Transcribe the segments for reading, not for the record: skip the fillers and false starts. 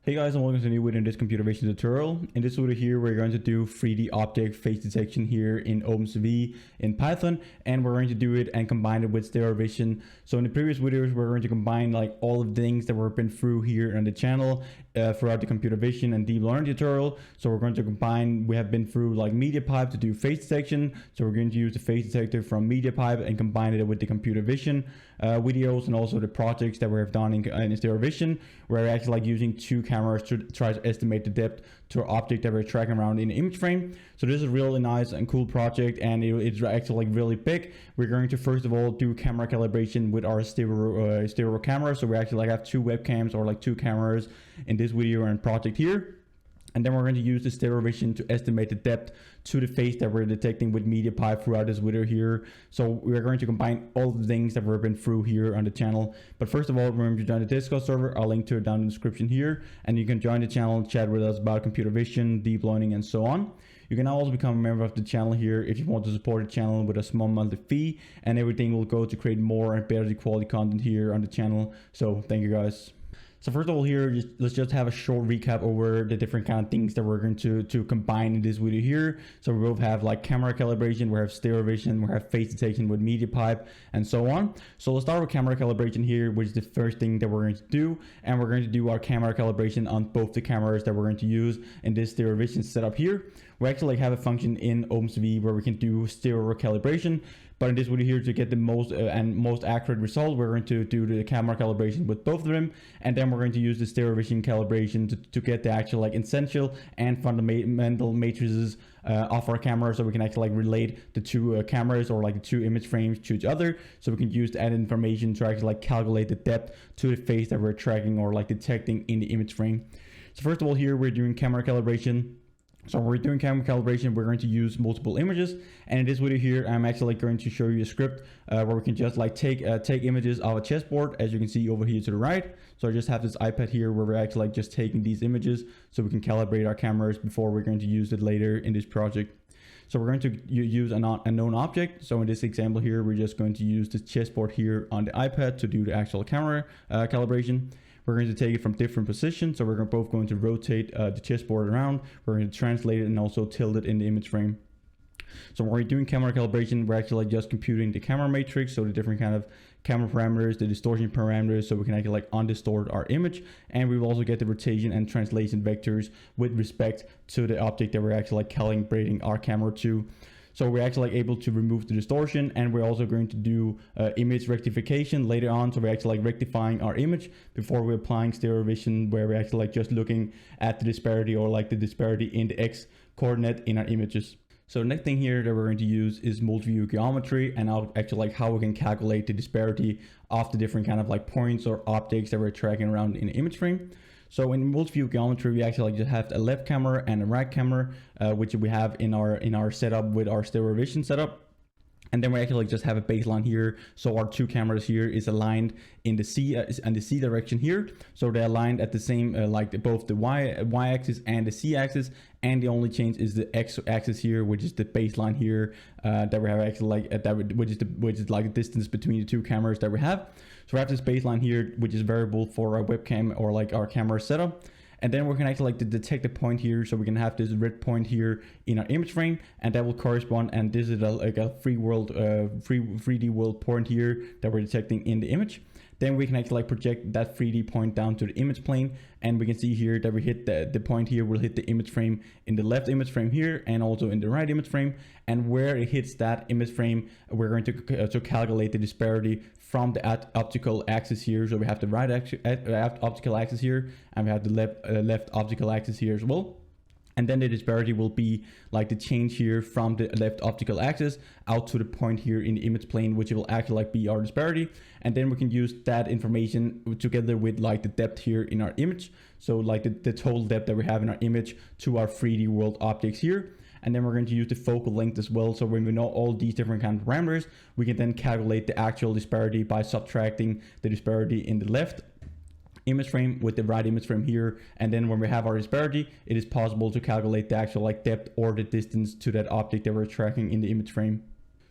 Hey guys, and welcome to a new video in this computer vision tutorial. In this video here, we're going to do 3D object face detection here in OpenCV in Python, and we're going to do it and combine it with stereo vision. So in the previous videos, we're going to combine like all of the things that we've been through here on the channel throughout the computer vision and deep learning tutorial. So we're going to combine, we have been through like mediapipe to do face detection. So we're going to use the face detector from mediapipe and combine it with the computer vision videos and also the projects that we have done in stereo vision. We're actually like using two cameras to try to estimate the depth to our object that we're tracking around in the image frame. So this is a really nice and cool project, and it's actually like really big. We're going to first of all do camera calibration with our stereo camera. So we actually like have two webcams or like two cameras in this video and project here. And then we're going to use the stereo vision to estimate the depth to the face that we're detecting with mediapipe throughout this video here. So we're going to combine all the things that we've been through here on the channel. But first of all, remember to join the Discord server. I'll link to it down in the description here. And you can join the channel and chat with us about computer vision, deep learning, and so on. You can also become a member of the channel here if you want to support the channel with a small monthly fee. And everything will go to create more and better quality content here on the channel. So thank you guys. So first of all here, let's just have a short recap over the different kind of things that we're going to combine in this video here. So we both have like camera calibration, we have stereo vision, we have face detection with mediapipe, and so on. So let's start with camera calibration here, which is the first thing that we're going to do. And we're going to do our camera calibration on both the cameras that we're going to use in this stereo vision setup here. We actually have a function in OpenCV where we can do stereo calibration. But in this video here, to get the most accurate result, we're going to do the camera calibration with both of them, and then we're going to use the stereo vision calibration to get the actual like essential and fundamental matrices of our camera, so we can actually like relate the two cameras or like the two image frames to each other, so we can use that information to actually like calculate the depth to the face that we're tracking or like detecting in the image frame. So first of all here, we're doing camera calibration. So when we're doing camera calibration, we're going to use multiple images. And in this video here, I'm actually going to show you a script where we can just like take images of a chessboard, as you can see over here to the right. So I just have this iPad here where we're actually like just taking these images so we can calibrate our cameras before we're going to use it later in this project. So we're going to use a known object. So in this example here, we're just going to use this chessboard here on the iPad to do the actual camera calibration. We're going to take it from different positions. So we're both going to rotate the chessboard around. We're going to translate it and also tilt it in the image frame. So when we're doing camera calibration, we're actually like just computing the camera matrix. So the different kind of camera parameters, the distortion parameters, so we can actually like undistort our image. And we will also get the rotation and translation vectors with respect to the object that we're actually like calibrating our camera to. So we're actually like able to remove the distortion, and we're also going to do image rectification later on. So we're actually like rectifying our image before we're applying stereo vision, where we're actually like just looking at the disparity or like the disparity in the X coordinate in our images. So the next thing here that we're going to use is Multiview Geometry, and I'll actually like how we can calculate the disparity of the different kind of like points or objects that we're tracking around in the image frame. So in Multiview Geometry, we actually like just have a left camera and a right camera, which we have in our setup with our stereo vision setup. And then we actually just have a baseline here. So our two cameras here is aligned in the C and the C direction here. So they're aligned at the same, like both the Y axis and the C axis. And the only change is the X axis here, which is the baseline here that we have actually like which is like the distance between the two cameras that we have. So we have this baseline here, which is variable for our webcam or like our camera setup. And then we can actually like detect a point here, so we can have this red point here in our image frame, and that will correspond. And this is like a 3D world point here that we're detecting in the image. Then we can actually like project that 3D point down to the image plane, and we can see here that we hit the point here will hit the image frame in the left image frame here and also in the right image frame. And where it hits that image frame, we're going to calculate the disparity from the optical axis here. So we have the right optical axis here, and we have the left optical axis here as well. And then the disparity will be like the change here from the left optical axis out to the point here in the image plane, which will actually like be our disparity. And then we can use that information together with like the depth here in our image. So like the total depth that we have in our image to our 3D world objects here. And then we're going to use the focal length as well. So when we know all these different kind of parameters, we can then calculate the actual disparity by subtracting the disparity in the left image frame with the right image frame here. And then when we have our disparity, it is possible to calculate the actual like depth or the distance to that object that we're tracking in the image frame.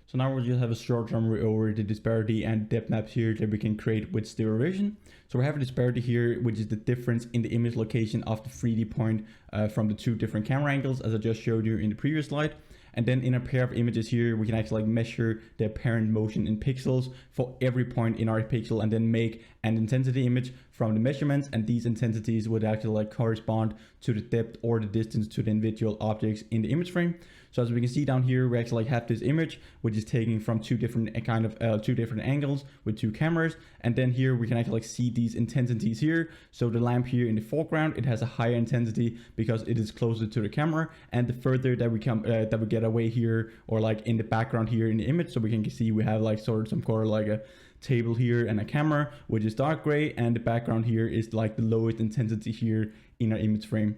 So So now we'll just have a short summary over the disparity and depth maps here that we can create with stereo vision. So we have a disparity here, which is the difference in the image location of the 3D point from the two different camera angles, as I just showed you in the previous slide. And then in a pair of images here, we can actually measure the apparent motion in pixels for every point in our pixel, and then make an intensity image from the measurements. And these intensities would actually correspond to the depth or the distance to the individual objects in the image frame. So as we can see down here, we actually have this image, which is taken from two different angles with two cameras. And then here we can actually see these intensities here. So the lamp here in the foreground, it has a higher intensity because it is closer to the camera. And the further that we come, that we get away here, or in the background here in the image, so we can see we have sort of some color, like a table here and a camera, which is dark gray, and the background here is the lowest intensity here in our image frame.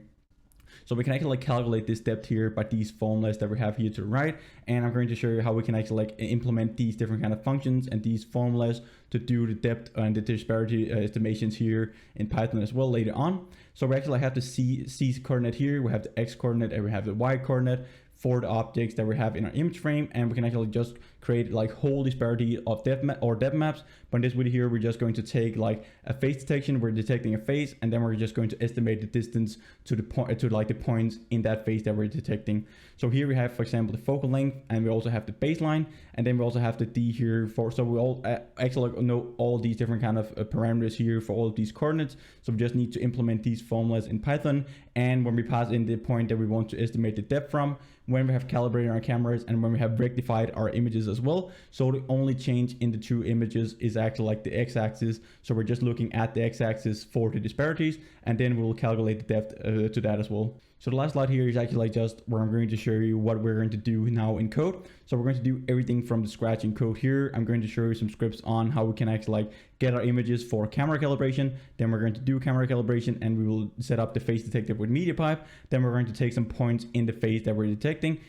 So we can actually calculate this depth here by these formulas that we have here to the right. And I'm going to show you how we can actually implement these different kind of functions and these formulas to do the depth and the disparity estimations here in Python as well later on. So we actually have the C coordinate here, we have the X coordinate, and we have the Y coordinate for the objects that we have in our image frame, and we can actually just create whole disparity of depth maps. But in this video here, we're just going to take a face detection. We're detecting a face, and then we're just going to estimate the distance to the point the points in that face that we're detecting. So here we have, for example, the focal length, and we also have the baseline, and then we also have the D here for. So we all actually know all these different kind of parameters here for all of these coordinates. So we just need to implement these formulas in Python, and when we pass in the point that we want to estimate the depth from, when we have calibrated our cameras, and when we have rectified our images as well. So the only change in the two images is actually the x-axis. So we're just looking at the x-axis for the disparities, and then we'll calculate the depth to that as well. So the last slide here is actually just where I'm going to show you what we're going to do now in code. So we're going to do everything from the scratch in code here. I'm going to show you some scripts on how we can actually get our images for camera calibration. Then we're going to do camera calibration, and we will set up the face detector with mediapipe. Then we're going to take some points in the face that we're detecting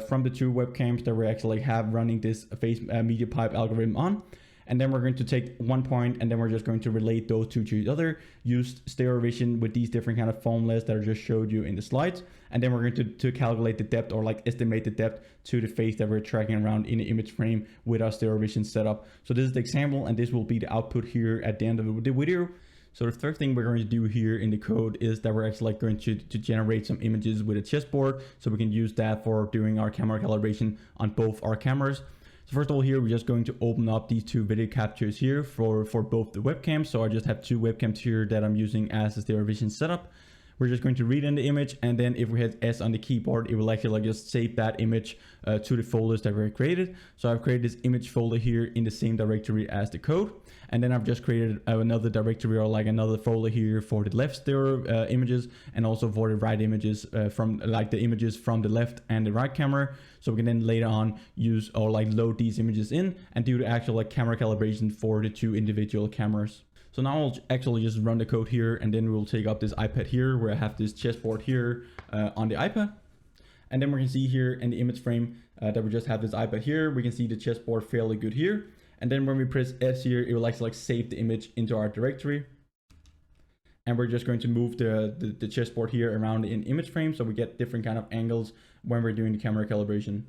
from the two webcams that we actually have running this face mediapipe algorithm on. And then we're going to take one point, and then we're just going to relate those two to each other, use stereo vision with these different kind of formulas that I just showed you in the slides. And then we're going to calculate the depth, or estimate the depth to the face that we're tracking around in the image frame with our stereo vision setup. So this is the example, and this will be the output here at the end of the video. So the third thing we're going to do here in the code is that we're actually going to generate some images with a chessboard, so we can use that for doing our camera calibration on both our cameras. So first of all, here we're just going to open up these two video captures here for both the webcams. So I just have two webcams here that I'm using as a stereo vision setup. We're just going to read in the image, and then if we hit S on the keyboard, it will actually just save that image to the folders that we created. So I've created this image folder here in the same directory as the code. And then I've just created another directory, or another folder here for the left stereo images, and also for the right images from the images from the left and the right camera. So we can then later on use or load these images in and do the actual camera calibration for the two individual cameras. So now I'll actually just run the code here, and then we'll take up this iPad here where I have this chessboard here on the iPad. And then we can see here in the image frame that we just have this iPad here. We can see the chessboard fairly good here. And then when we press S here, it will actually save the image into our directory. And we're just going to move the chessboard here around in image frame, so we get different kind of angles when we're doing the camera calibration.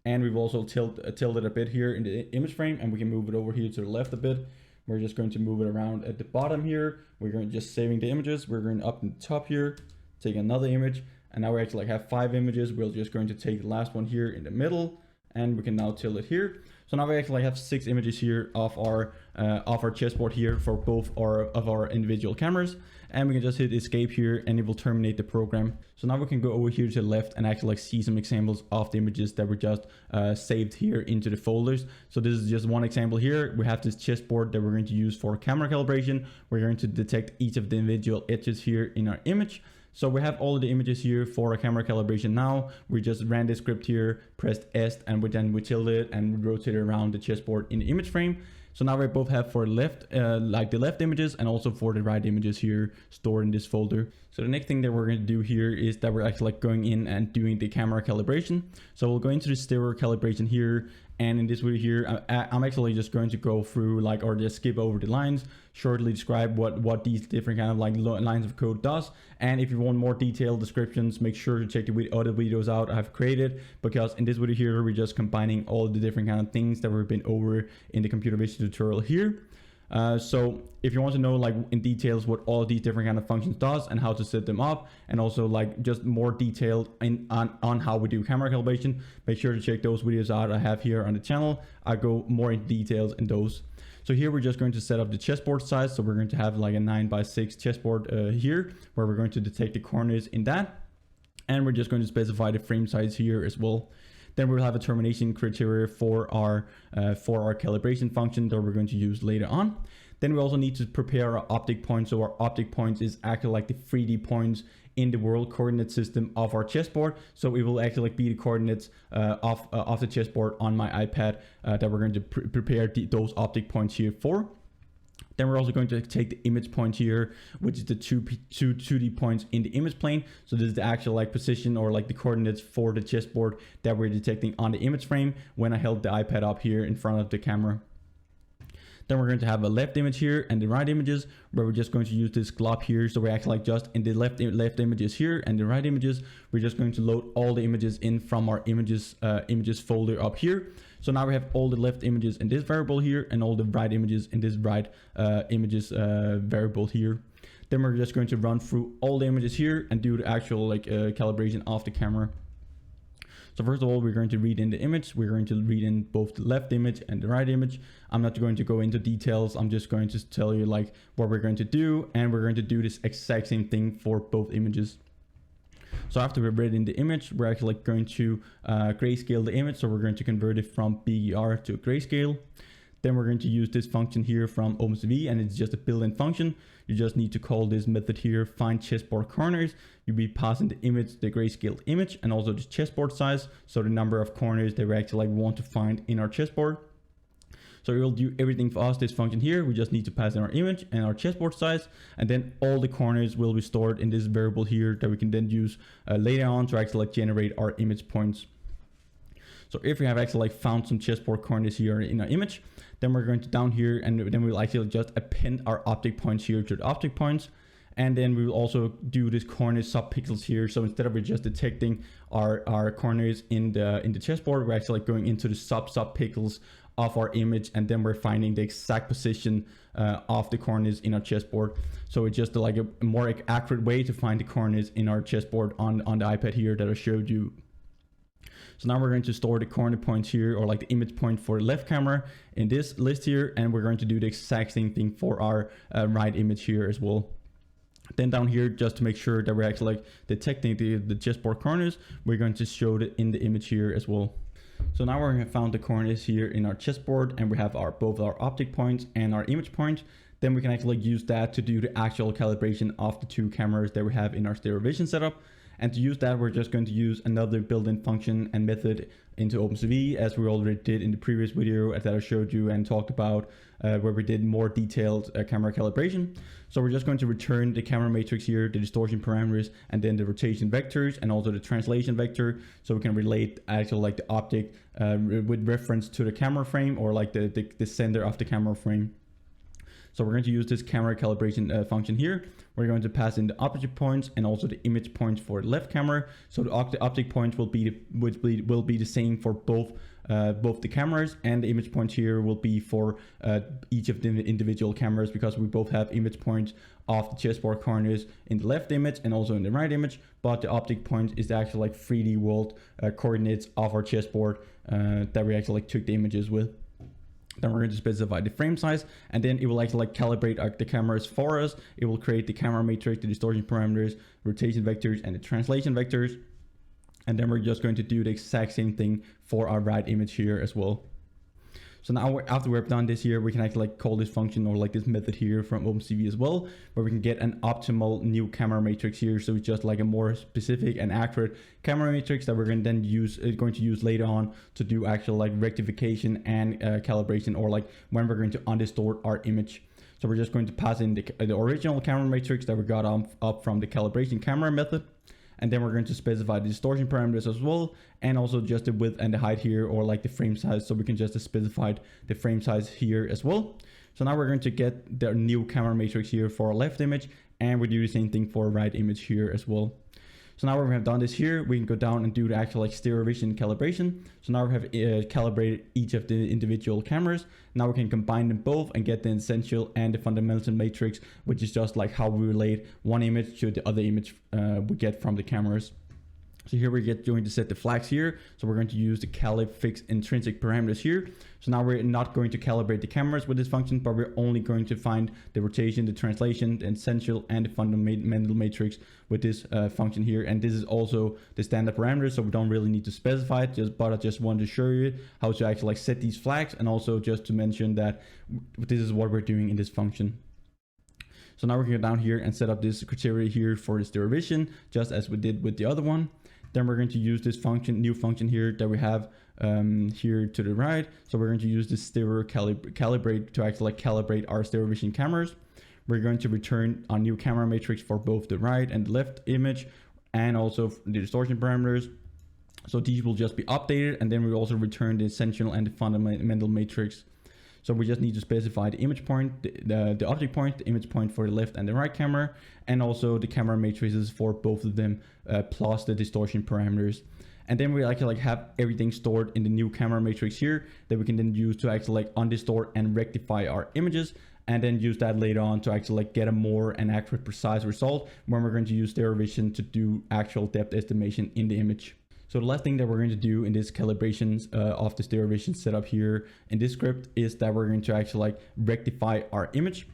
And we've also tilted a bit here in the image frame, and we can move it over here to the left a bit. We're just going to move it around at the bottom here. We're going to just saving the images. We're going up in the top here, take another image. And now we actually have 5 images. We're just going to take the last one here in the middle, and we can now tilt it here. So now we actually have 6 images here of our chessboard here for both of our individual cameras. And we can just hit escape here, and it will terminate the program. So now we can go over here to the left and actually see some examples of the images that were just saved here into the folders. So this is just one example here. We have this chessboard that we're going to use for camera calibration. We're going to detect each of the individual edges here in our image. So we have all of the images here for a camera calibration now. We just ran the script here, pressed S, and then we tilted and we rotated around the chessboard in the image frame. So now we both have for left, the left images, and also for the right images here stored in this folder. So the next thing that we're going to do here is that we're actually going in and doing the camera calibration. So we'll go into the stereo calibration here, And in this video here, I'm actually just going to go through like, or just skip over the lines, shortly describe what these different kind of like lines of code does. And if you want more detailed descriptions, make sure to check the other videos out I've created, because in this video here, we're just combining all the different kind of things that we've been over in the computer vision tutorial here. So if you want to know like in details what all these different kind of functions does and how to set them up, and also like just more detailed on how we do camera calibration, make sure to check those videos out I have here on the channel. I go more in details in those. So here we're just going to set up the chessboard size. So we're going to have like a 9x6 chessboard here, where we're going to detect the corners in that. And we're just going to specify the frame size here as well. Then we'll have a termination criteria for our calibration function that we're going to use later on. Then we also need to prepare our optic points. So our optic points is actually like the 3D points in the world coordinate system of our chessboard. So it will actually like be the coordinates of the chessboard on my iPad that we're going to prepare those optic points here for. Then we're also going to take the image point here, which is the 2D points in the image plane. So this is the actual like position or like the coordinates for the chessboard that we're detecting on the image frame when I held the iPad up here in front of the camera. Then we're going to have a left image here and the right images, where we're just going to use this glob here. So we're actually like just in the left images here and the right images, we're just going to load all the images in from our images folder up here. So now we have all the left images in this variable here and all the right images in this right images variable here. Then we're just going to run through all the images here and do the actual like calibration of the camera. So first of all, we're going to read in the image. We're going to read in both the left image and the right image. I'm not going to go into details. I'm just going to tell you like what we're going to do. And we're going to do this exact same thing for both images. So after we've read in the image, we're actually like going to grayscale the image. So we're going to convert it from BER to grayscale. Then we're going to use this function here from OpenCV, and it's just a built-in function. You just need to call this method here, find chessboard corners. You'll be passing the image, the grayscale image, and also the chessboard size. So the number of corners that we actually like want to find in our chessboard. So it will do everything for us, this function here. We just need to pass in our image and our chessboard size, and then all the corners will be stored in this variable here that we can then use later on to actually like generate our image points. So if we have actually like found some chessboard corners here in our image, then we're going to down here and then we'll actually just append our optic points here to the optic points. And then we will also do this corner subpixels here. So instead of just detecting our corners in the chessboard, we're actually like going into the subpixels of our image, and then we're finding the exact position of the corners in our chessboard. So it's just like a more accurate way to find the corners in our chessboard on the iPad here that I showed you. So now we're going to store the corner points here, or like the image point for the left camera in this list here. And we're going to do the exact same thing for our right image here as well. Then down here, just to make sure that we're actually like detecting the chessboard corners, we're going to show it in the image here as well. So now we have found the corners here in our chessboard, and we have both our optic points and our image point. Then we can actually use that to do the actual calibration of the two cameras that we have in our stereo vision setup. And to use that, we're just going to use another built-in function and method into OpenCV, as we already did in the previous video that I showed you and talked about, where we did more detailed camera calibration. So we're just going to return the camera matrix here, the distortion parameters, and then the rotation vectors, and also the translation vector, so we can relate actually like the optic with reference to the camera frame, or like the center of the camera frame. So we're going to use this camera calibration function here. We're going to pass in the optic points and also the image points for the left camera. So the optic points will be the same for both the cameras, and the image points here will be for each of the individual cameras, because we both have image points of the chessboard corners in the left image and also in the right image. But the optic point is the actual like 3D world coordinates of our chessboard that we actually like took the images with. Then we're going to specify the frame size, and then it will actually like calibrate the cameras for us. It will create the camera matrix, the distortion parameters, rotation vectors, and the translation vectors. And then we're just going to do the exact same thing for our right image here as well. So now after we've done this here, we can actually like call this function or like this method here from OpenCV as well, where we can get an optimal new camera matrix here. So it's just like a more specific and accurate camera matrix that we're going to then use later on to do actual like rectification and calibration, or like when we're going to undistort our image. So we're just going to pass in the original camera matrix that we got up from the calibration camera method. And then we're going to specify the distortion parameters as well, and also just the width and the height here, or like the frame size. So we can just specify the frame size here as well. So now we're going to get the new camera matrix here for our left image, and we do the same thing for right image here as well. So now we have done this here, we can go down and do the actual like stereo vision calibration. So now we have calibrated each of the individual cameras. Now we can combine them both and get the essential and the fundamental matrix, which is just like how we relate one image to the other image we get from the cameras. So here we're going to set the flags here. So we're going to use the calib fix intrinsic parameters here. So now we're not going to calibrate the cameras with this function, but we're only going to find the rotation, the translation, the essential, and the fundamental matrix with this function here. And this is also the standard parameters, so we don't really need to specify it, but I just wanted to show you how to actually like set these flags, and also just to mention that this is what we're doing in this function. So now we're going to go down here and set up this criteria here for the stereo vision, just as we did with the other one. Then we're going to use this function, new function here that we have here to the right. So we're going to use this stereo calibrate to actually like calibrate our stereo vision cameras. We're going to return a new camera matrix for both the right and the left image, and also the distortion parameters. So these will just be updated, and then we also return the essential and the fundamental matrix. So we just need to specify the image point, the object point, the image point for the left and the right camera, and also the camera matrices for both of them, plus the distortion parameters. And then we actually like have everything stored in the new camera matrix here that we can then use to actually like undistort and rectify our images, and then use that later on to actually like get a more and accurate, precise result when we're going to use stereo vision to do actual depth estimation in the image. So the last thing that we're going to do in this calibrations of the stereo vision setup here in this script is that we're going to actually like rectify our image,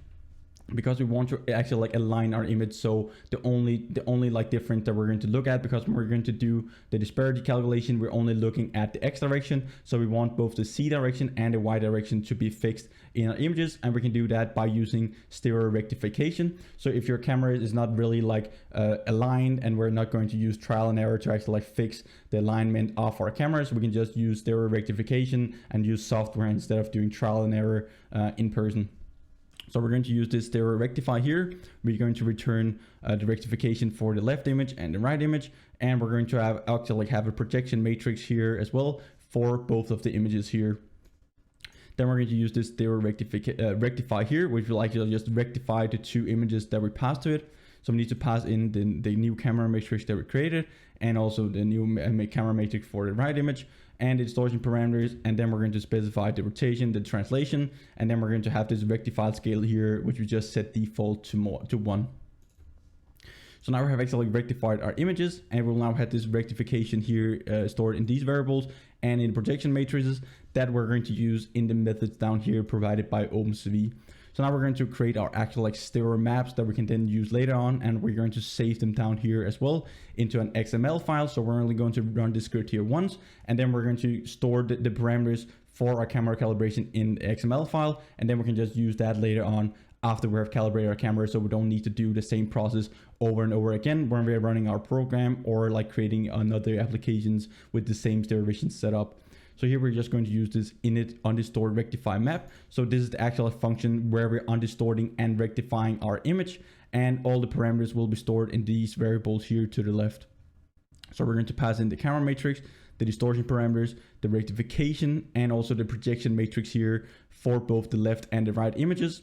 because we want to actually like align our image. So the only like difference that we're going to look at, because when we're going to do the disparity calculation, we're only looking at the X direction. So we want both the C direction and the Y direction to be fixed in our images, and we can do that by using stereo rectification. So if your camera is not really like aligned, and we're not going to use trial and error to actually like fix the alignment of our cameras, we can just use stereo rectification and use software instead of doing trial and error in person. So we're going to use this stereo rectify here. We're going to return the rectification for the left image and the right image, and we're going to have actually have a projection matrix here as well for both of the images here. Then we're going to use this stereo rectify here, which will actually just rectify the two images that we passed to it. So we need to pass in the new camera matrix that we created, and also the new camera matrix for the right image, and the distortion parameters, and then we're going to specify the rotation, the translation, and then we're going to have this rectified scale here, which we just set default to 1. So now we have actually rectified our images, and we'll now have this rectification here stored in these variables and in the projection matrices that we're going to use in the methods down here provided by OpenCV. So now we're going to create our actual like stereo maps that we can then use later on, and we're going to save them down here as well into an XML file. So we're only going to run this script here once, and then we're going to store the parameters for our camera calibration in the XML file, and then we can just use that later on after we have calibrated our camera, so we don't need to do the same process over and over again when we're running our program or like creating another applications with the same stereo vision setup. So here we're just going to use this init undistort rectify map. So this is the actual function where we're undistorting and rectifying our image, and all the parameters will be stored in these variables here to the left. So we're going to pass in the camera matrix, the distortion parameters, the rectification, and also the projection matrix here for both the left and the right images.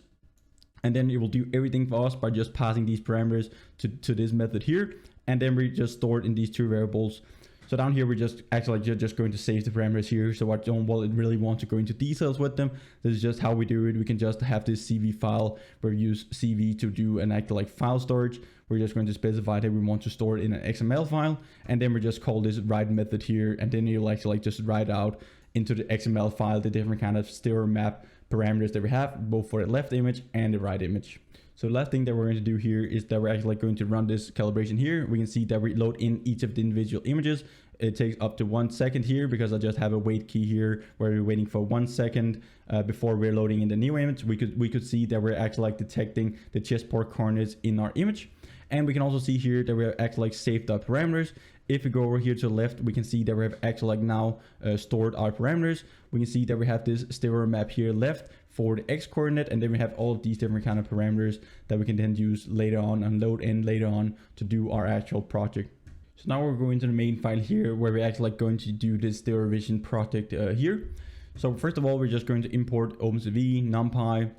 And then it will do everything for us by just passing these parameters to this method here, and then we just store it in these two variables. So down here, we're just actually just going to save the parameters here. So I don't really want to go into details with them. This is just how we do it. We can just have this CV file where we use CV to do an actual like file storage. We're just going to specify that we want to store it in an XML file, and then we just call this write method here, and then you'll actually just write out into the XML file the different kind of stereo map parameters that we have, both for the left image and the right image. So the last thing that we're going to do here is that we're actually going to run this calibration here. We can see that we load in each of the individual images. It takes up to 1 second here because I just have a wait key here where we're waiting for 1 second before we're loading in the new image. We could see that we're actually like detecting the chessboard coordinates in our image. And we can also see here that we have actually like saved our parameters. If we go over here to the left, we can see that we have actually like now stored our parameters. We can see that we have this stereo map here left for the X coordinate, and then we have all of these different kind of parameters that we can then use later on and load in later on to do our actual project. So now we're going to the main file here where we're actually like going to do this stereo vision project here. So first of all, we're just going to import OpenCV, NumPy,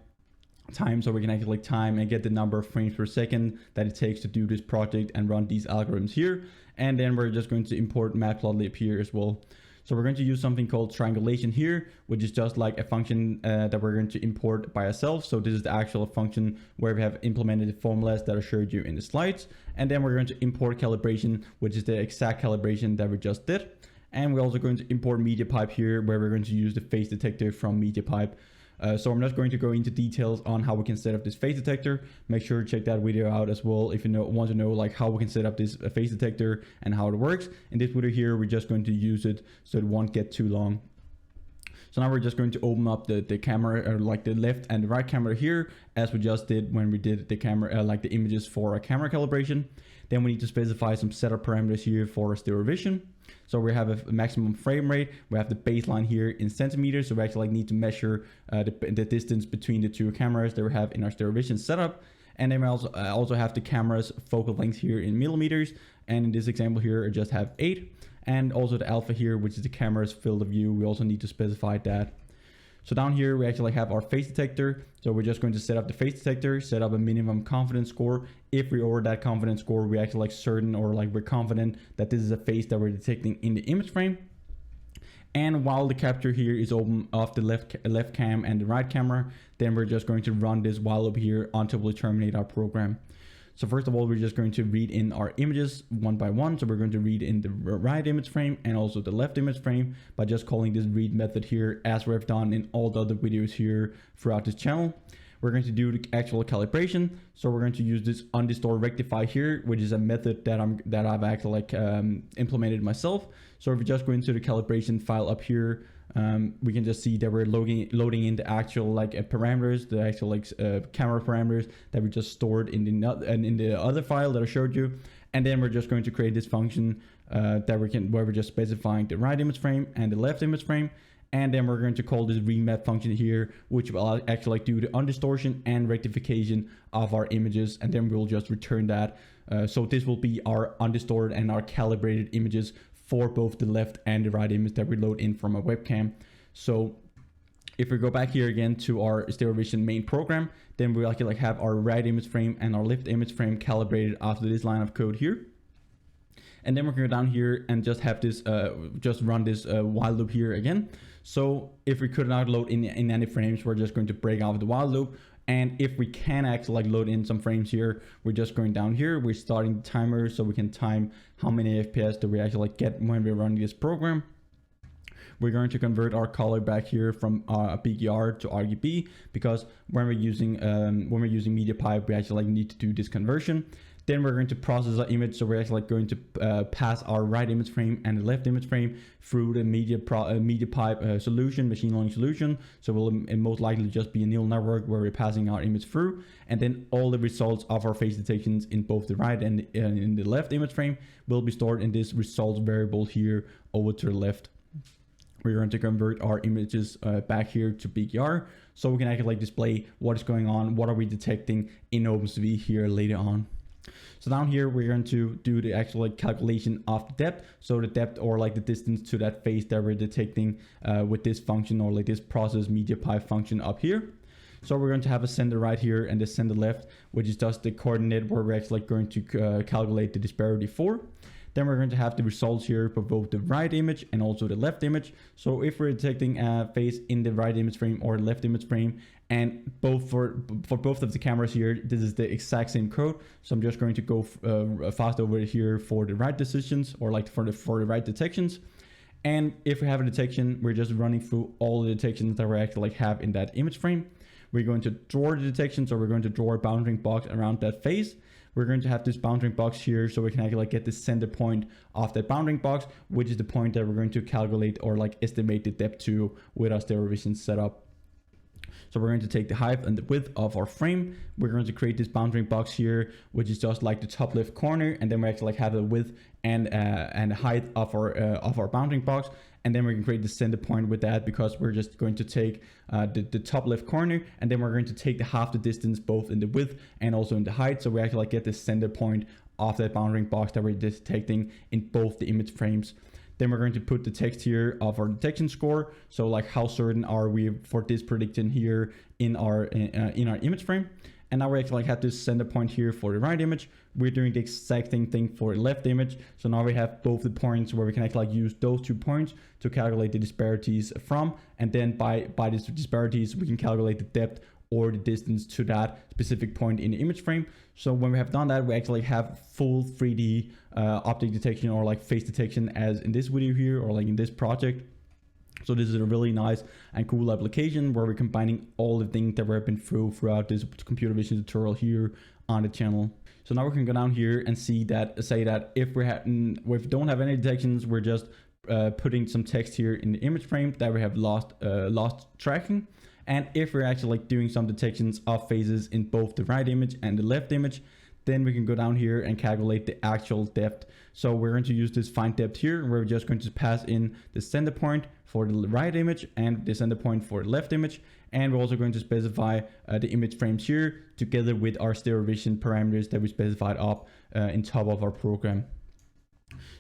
time, so we can actually like time and get the number of frames per second that it takes to do this project and run these algorithms here. And then we're just going to import matplotlib here as well. So we're going to use something called triangulation here, which is just like a function that we're going to import by ourselves. So this is the actual function where we have implemented the formulas that I showed you in the slides. And then we're going to import calibration, which is the exact calibration that we just did. And we're also going to import mediapipe here, where we're going to use the phase detector from mediapipe. So I'm not going to go into details on how we can set up this phase detector. Make sure to check that video out as well if you want to know like how we can set up this phase detector and how it works. In this video here, we're just going to use it so it won't get too long. So now we're just going to open up the camera, or like the left and the right camera here, as we just did when we did the camera, like the images for a camera calibration. Then we need to specify some setup parameters here for stereo vision. So we have a maximum frame rate. We have the baseline here in centimeters. So we actually like need to measure the distance between the two cameras that we have in our stereo vision setup. And then we also have the camera's focal length here in millimeters. And in this example here, I just have 8. And also the alpha here, which is the camera's field of view. We also need to specify that. So down here, we actually have our phase detector. So we're just going to set up the phase detector, set up a minimum confidence score. If we're over that confidence score, we actually like certain, or like we're confident that this is a phase that we're detecting in the image frame. And while the capture here is open off the left cam and the right camera, then we're just going to run this while loop here until we terminate our program. So first of all, we're just going to read in our images one by one. So we're going to read in the right image frame and also the left image frame by just calling this read method here, as we've done in all the other videos here throughout this channel. We're going to do the actual calibration. So we're going to use this undistort rectify here, which is a method that I've actually like implemented myself. So if we just go into the calibration file up here, we can just see that we're loading in the actual like parameters, the actual like camera parameters that we just stored in the other file that I showed you. And then we're just going to create this function where we're just specifying the right image frame and the left image frame. And then we're going to call this remap function here, which will actually like do the undistortion and rectification of our images. And then we'll just return that. So this will be our undistorted and our calibrated images for both the left and the right image that we load in from a webcam. So if we go back here again to our stereo vision main program, then we actually like have our right image frame and our left image frame calibrated after this line of code here. And then we're going to go down here and just have this, just run this while loop here again. So if we could not load in any frames, we're just going to break off the while loop. And if we can actually like load in some frames here, we're just going down here. We're starting the timer so we can time how many FPS do we actually like get when we're running this program. We're going to convert our color back here from BGR to RGB, because when we're using mediapipe, we actually like need to do this conversion. Then we're going to process our image. So we're actually like going to pass our right image frame and the left image frame through the mediapipe solution, machine learning solution. So it will most likely just be a neural network where we're passing our image through. And then all the results of our phase detections in both the right and in the left image frame will be stored in this results variable here over to the left. We're going to convert our images back here to BGR, so we can actually like display what is going on, what are we detecting in OpenCV here later on. So down here, we're going to do the actual like calculation of the depth. So the depth, or like the distance to that phase that we're detecting with this function, or like this process mediapipe function up here. So we're going to have a sender right here and the sender left, which is just the coordinate where we're actually going to calculate the disparity for. Then we're going to have the results here for both the right image and also the left image. So if we're detecting a phase in the right image frame or left image frame, and both for both of the cameras here, this is the exact same code. So I'm just going to go fast over here for the right decisions, or like for the right detections. And if we have a detection, we're just running through all the detections that we actually like have in that image frame. We're going to draw the detection, so we're going to draw a bounding box around that phase. We're going to have this bounding box here, so we can actually like get the center point of that bounding box, which is the point that we're going to calculate or like estimate the depth to with our stereo vision setup. So we're going to take the height and the width of our frame. We're going to create this bounding box here, which is just like the top left corner, and then we actually like have the width and the height of our bounding box. And then we can create the center point with that, because we're just going to take the top left corner, and then we're going to take the half the distance both in the width and also in the height. So we actually like get the center point of that bounding box that we're detecting in both the image frames. Then we're going to put the text here of our detection score. So like how certain are we for this prediction here in our image frame. And now we actually have this center point here for the right image. We're doing the exact same thing for the left image. So now we have both the points where we can actually use those 2 points to calculate the disparities from. And then by these disparities, we can calculate the depth or the distance to that specific point in the image frame. So when we have done that, we actually have full 3D object detection or like face detection as in this video here or like in this project. So this is a really nice and cool application where we're combining all the things that we've been through throughout this computer vision tutorial here on the channel. So now we can go down here and see that, say that if we don't have any detections, we're just putting some text here in the image frame that we have lost tracking. And if we're actually like doing some detections of phases in both the right image and the left image, then we can go down here and calculate the actual depth. So we're going to use this find depth here, where we're just going to pass in the center point for the right image and the center point for the left image. And we're also going to specify the image frames here together with our stereo vision parameters that we specified up in top of our program.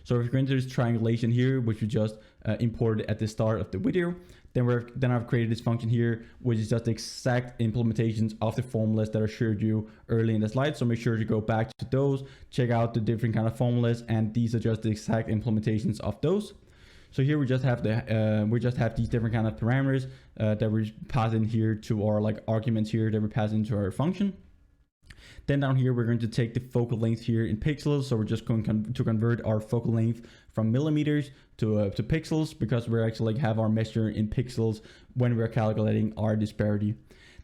So if we're going to do this triangulation here, which we just imported at the start of the video, then I've created this function here, which is just the exact implementations of the formulas that I showed you early in the slide. So make sure to go back to those, check out the different kind of formulas, and these are just the exact implementations of those. So here we just have these different kind of parameters that we pass in here to our like arguments here that we pass into our function. Then down here, we're going to take the focal length here in pixels. So we're just going to convert our focal length from millimeters to pixels, because we're actually like have our measure in pixels when we're calculating our disparity.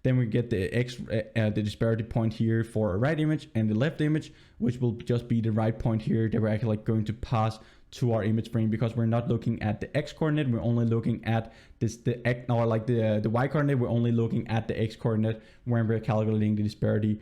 Then we get the disparity point here for our right image and the left image, which will just be the right point here that we're actually like going to pass to our image frame, because we're not looking at the x coordinate, we're only looking at the y coordinate, we're only looking at the x coordinate when we're calculating the disparity,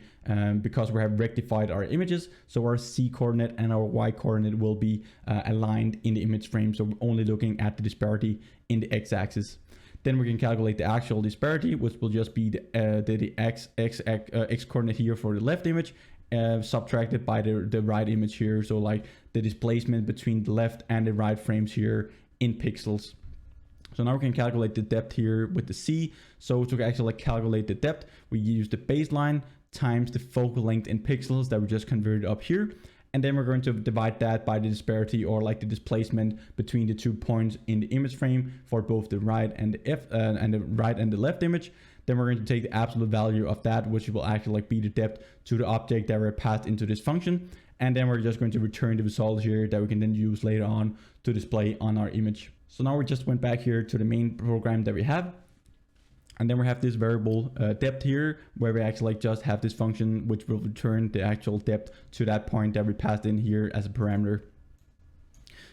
because we have rectified our images. So our c coordinate and our y coordinate will be aligned in the image frame, so we're only looking at the disparity in the x-axis. Then we can calculate the actual disparity, which will just be the x coordinate here for the left image, subtracted by the right image here. So like the displacement between the left and the right frames here in pixels. So now we can calculate the depth here with the C. So to actually like calculate the depth, we use the baseline times the focal length in pixels that we just converted up here. And then we're going to divide that by the disparity, or like the displacement between the 2 points in the image frame for both the right and the left image. Then we're going to take the absolute value of that, which will actually like be the depth to the object that we're passed into this function. And then we're just going to return the result here that we can then use later on to display on our image. So now we just went back here to the main program that we have. And then we have this variable depth here, where we actually like just have this function which will return the actual depth to that point that we passed in here as a parameter.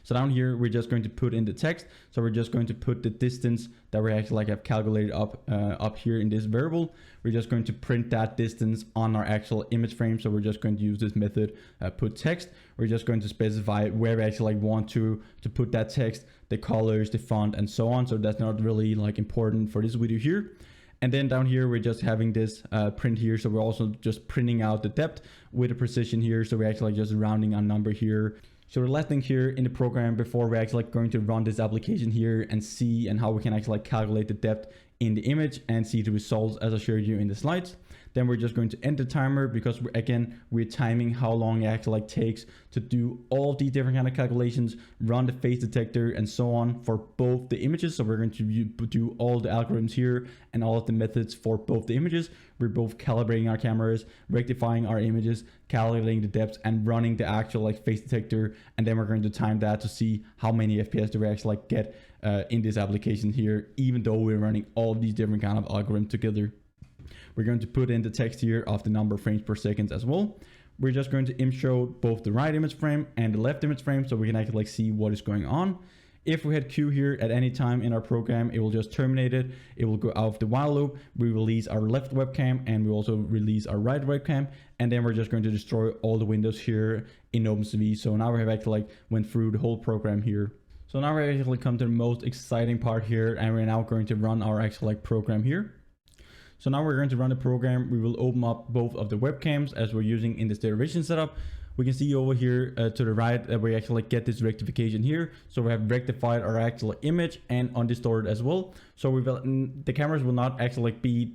So down here, we're just going to put in the text. So we're just going to put the distance that we actually like have calculated up here in this variable. We're just going to print that distance on our actual image frame. So we're just going to use this method, put text. We're just going to specify where we actually like want to put that text, the colors, the font, and so on. So that's not really like important for this video here. And then down here, we're just having this print here. So we're also just printing out the depth with a precision here. So we're actually just rounding a number here. So the last thing here in the program before we're actually like going to run this application here and see and how we can actually like calculate the depth in the image and see the results as I showed you in the slides. Then we're just going to end the timer, because we're timing how long it actually like takes to do all these different kind of calculations, run the phase detector and so on for both the images. So we're going to do all the algorithms here and all of the methods for both the images. We're both calibrating our cameras, rectifying our images, calculating the depths, and running the actual like phase detector. And then we're going to time that to see how many FPS do we actually like get in this application here, even though we're running all these different kind of algorithms together. We're going to put in the text here of the number of frames per second as well. We're just going to image show both the right image frame and the left image frame, so we can actually like see what is going on. If we hit Q here at any time in our program, it will just terminate it. It will go out of the while loop. We release our left webcam and we also release our right webcam. And then we're just going to destroy all the windows here in OpenCV. So now we have actually like went through the whole program here. So now we're actually come to the most exciting part here, and we're now going to run our actual like program here. So now we're going to run the program. We will open up both of the webcams as we're using in the stereo vision setup. we can see over here to the right that we actually get this rectification here. So we have rectified our actual image and undistorted as well. So we will, the cameras will not actually be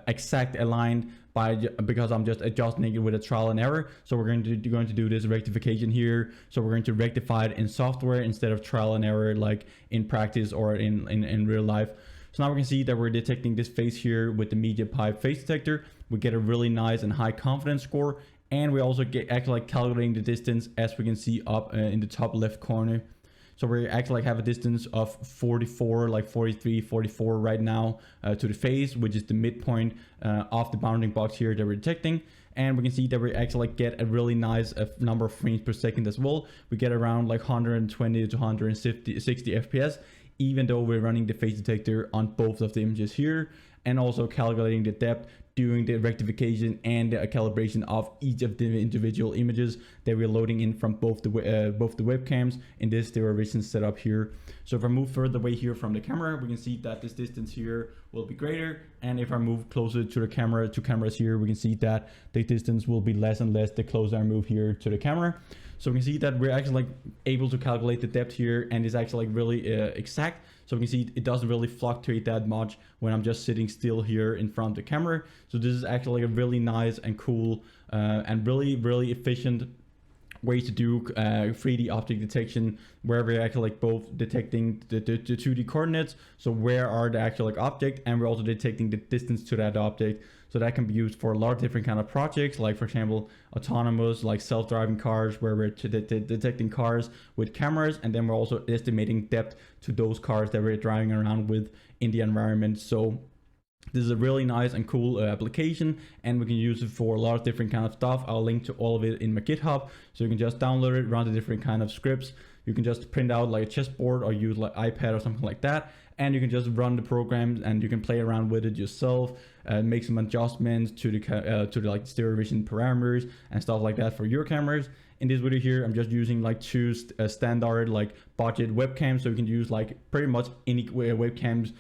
exact aligned because I'm just adjusting it with a trial and error. So we're going to do this rectification here. So we're going to rectify it in software instead of trial and error like in practice or in real life. So now we can see that we're detecting this face here with the mediapipe face detector. We get a really nice and high confidence score, and we also get actually like calculating the distance, as we can see up in the top left corner. So we actually have a distance of 44, like 43, 44 right now to the face, which is the midpoint of the bounding box here that we're detecting. And we can see that we actually get a really nice number of frames per second as well. We get around like 120 to 160 FPS, even though we're running the face detector on both of the images here, and also calculating the depth, doing the rectification and the calibration of each of the individual images that we're loading in from both the webcams in this stereo vision setup here. So if I move further away here from the camera, we can see that this distance here will be greater, and if I move closer to the camera, to cameras here, we can see that the distance will be less and less the closer I move here to the camera. So we can see that we're actually like able to calculate the depth here, and it's actually like really exact. So we can see it doesn't really fluctuate that much when I'm just sitting still here in front of the camera. So this is actually like a really nice and cool and really efficient way to do 3D object detection, where we're actually like both detecting the 2D coordinates, so where are the actual like object, and we're also detecting the distance to that object. So that can be used for a lot of different kind of projects, like for example autonomous, like self-driving cars, where we're detecting cars with cameras, and then we're also estimating depth to those cars that we're driving around with in the environment. So this is a really nice and cool application, and we can use it for a lot of different kind of stuff. I'll link to all of it in my GitHub, so you can just download it, run the different kind of scripts. You can just print out like a chessboard or use like iPad or something like that, and you can just run the programs and you can play around with it yourself, make some adjustments to the like stereo vision parameters and stuff like that for your cameras. In this video here, I'm just using like two standard like budget webcams, so you can use like pretty much any webcams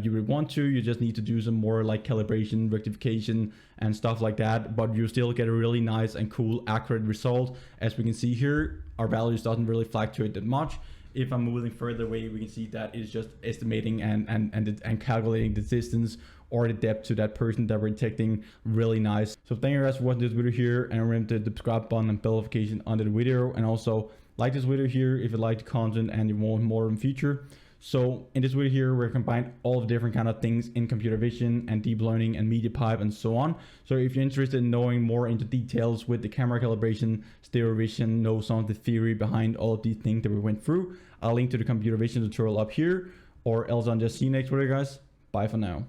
you would want to. You just need to do some more like calibration, rectification and stuff like that, but you still get a really nice and cool accurate result. As we can see here, our values doesn't really fluctuate that much. If I'm moving further away, we can see that it's just estimating and calculating the distance or the depth to that person that we're detecting. Really nice. So thank you guys for watching this video here, and remember to subscribe button and bell notification under the video, and also like this video here if you like the content and you want more in the future. So in this video here, we're combining all the different kind of things in computer vision and deep learning and mediapipe and so on. So if you're interested in knowing more into details with the camera calibration, stereo vision, know some of the theory behind all of these things that we went through, I'll link to the computer vision tutorial up here, or else I'll just see you next video, guys. Bye for now.